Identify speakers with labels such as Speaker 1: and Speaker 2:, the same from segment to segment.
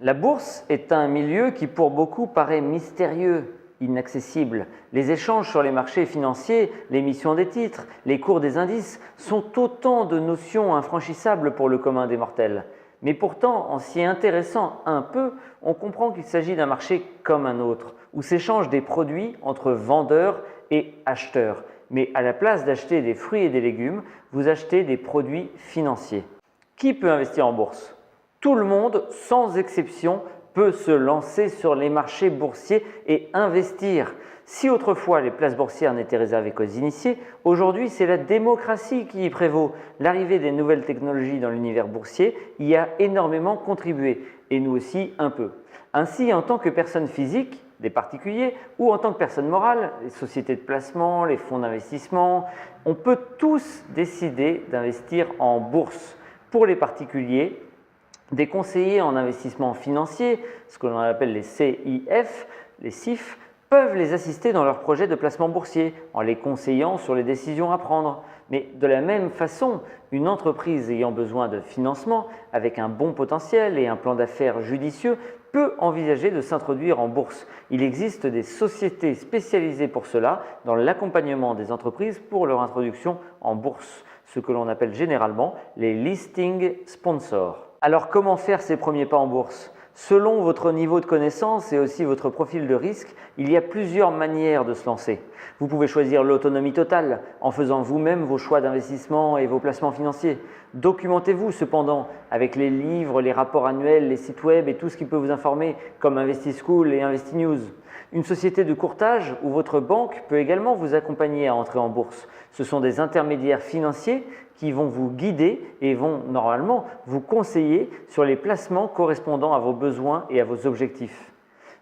Speaker 1: La bourse est un milieu qui pour beaucoup paraît mystérieux, inaccessible. Les échanges sur les marchés financiers, l'émission des titres, les cours des indices sont autant de notions infranchissables pour le commun des mortels. Mais pourtant, en s'y intéressant un peu, on comprend qu'il s'agit d'un marché comme un autre, où s'échangent des produits entre vendeurs et acheteurs. Mais à la place d'acheter des fruits et des légumes, vous achetez des produits financiers. Qui peut investir en bourse ? Tout le monde, sans exception, peut se lancer sur les marchés boursiers et investir. Si autrefois les places boursières n'étaient réservées qu'aux initiés, aujourd'hui c'est la démocratie qui y prévaut. L'arrivée des nouvelles technologies dans l'univers boursier y a énormément contribué, et nous aussi un peu. Ainsi, en tant que personne physique, des particuliers, ou en tant que personne morale, les sociétés de placement, les fonds d'investissement, on peut tous décider d'investir en bourse. Pour les particuliers, des conseillers en investissement financier, ce que l'on appelle les CIF, les CIF, peuvent les assister dans leurs projets de placement boursier en les conseillant sur les décisions à prendre. Mais de la même façon, une entreprise ayant besoin de financement avec un bon potentiel et un plan d'affaires judicieux peut envisager de s'introduire en bourse. Il existe des sociétés spécialisées pour cela dans l'accompagnement des entreprises pour leur introduction en bourse, ce que l'on appelle généralement les listing sponsors. Alors comment faire ses premiers pas en bourse ? Selon votre niveau de connaissance et aussi votre profil de risque, il y a plusieurs manières de se lancer. Vous pouvez choisir l'autonomie totale en faisant vous-même vos choix d'investissement et vos placements financiers. Documentez-vous cependant avec les livres, les rapports annuels, les sites web et tout ce qui peut vous informer comme InvestiSchool et InvestiNews. Une société de courtage ou votre banque peut également vous accompagner à entrer en bourse. Ce sont des intermédiaires financiers qui vont vous guider et vont normalement vous conseiller sur les placements correspondant à vos besoins et à vos objectifs.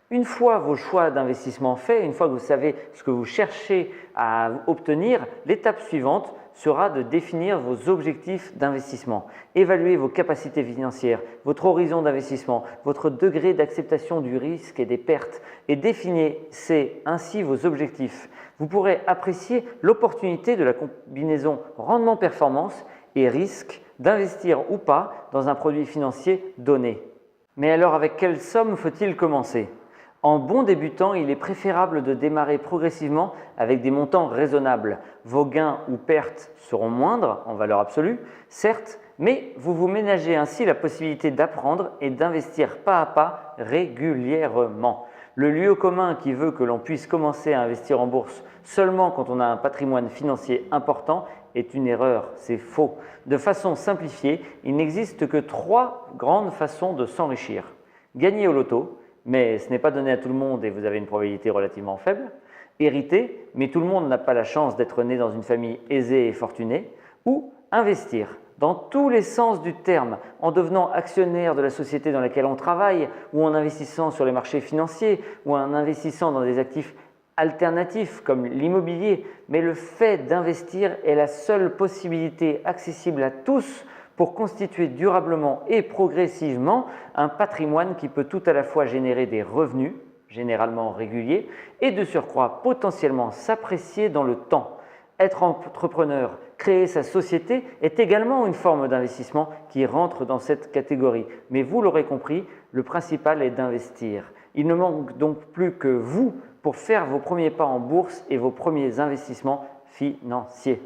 Speaker 1: Une fois vos choix d'investissement faits, une fois que vous savez ce que vous cherchez à obtenir, l'étape suivante sera de définir vos objectifs d'investissement. Évaluez vos capacités financières, votre horizon d'investissement, votre degré d'acceptation du risque et des pertes et définissez ainsi vos objectifs. Vous pourrez apprécier l'opportunité de la combinaison rendement-performance et risque d'investir ou pas dans un produit financier donné. Mais alors avec quelle somme faut-il commencer ? En bon débutant, il est préférable de démarrer progressivement avec des montants raisonnables. Vos gains ou pertes seront moindres en valeur absolue, certes, mais vous vous ménagez ainsi la possibilité d'apprendre et d'investir pas à pas régulièrement. Le lieu commun qui veut que l'on puisse commencer à investir en bourse seulement quand on a un patrimoine financier important est une erreur, c'est faux. De façon simplifiée, il n'existe que 3 grandes façons de s'enrichir. Gagner au loto, mais ce n'est pas donné à tout le monde et vous avez une probabilité relativement faible. Hériter, mais tout le monde n'a pas la chance d'être né dans une famille aisée et fortunée. Ou investir, dans tous les sens du terme, en devenant actionnaire de la société dans laquelle on travaille, ou en investissant sur les marchés financiers, ou en investissant dans des actifs alternatifs comme l'immobilier. Mais le fait d'investir est la seule possibilité accessible à tous pour constituer durablement et progressivement un patrimoine qui peut tout à la fois générer des revenus, généralement réguliers, et de surcroît potentiellement s'apprécier dans le temps. Être entrepreneur, créer sa société est également une forme d'investissement qui rentre dans cette catégorie. Mais vous l'aurez compris, le principal est d'investir. Il ne manque donc plus que vous pour faire vos premiers pas en bourse et vos premiers investissements financiers.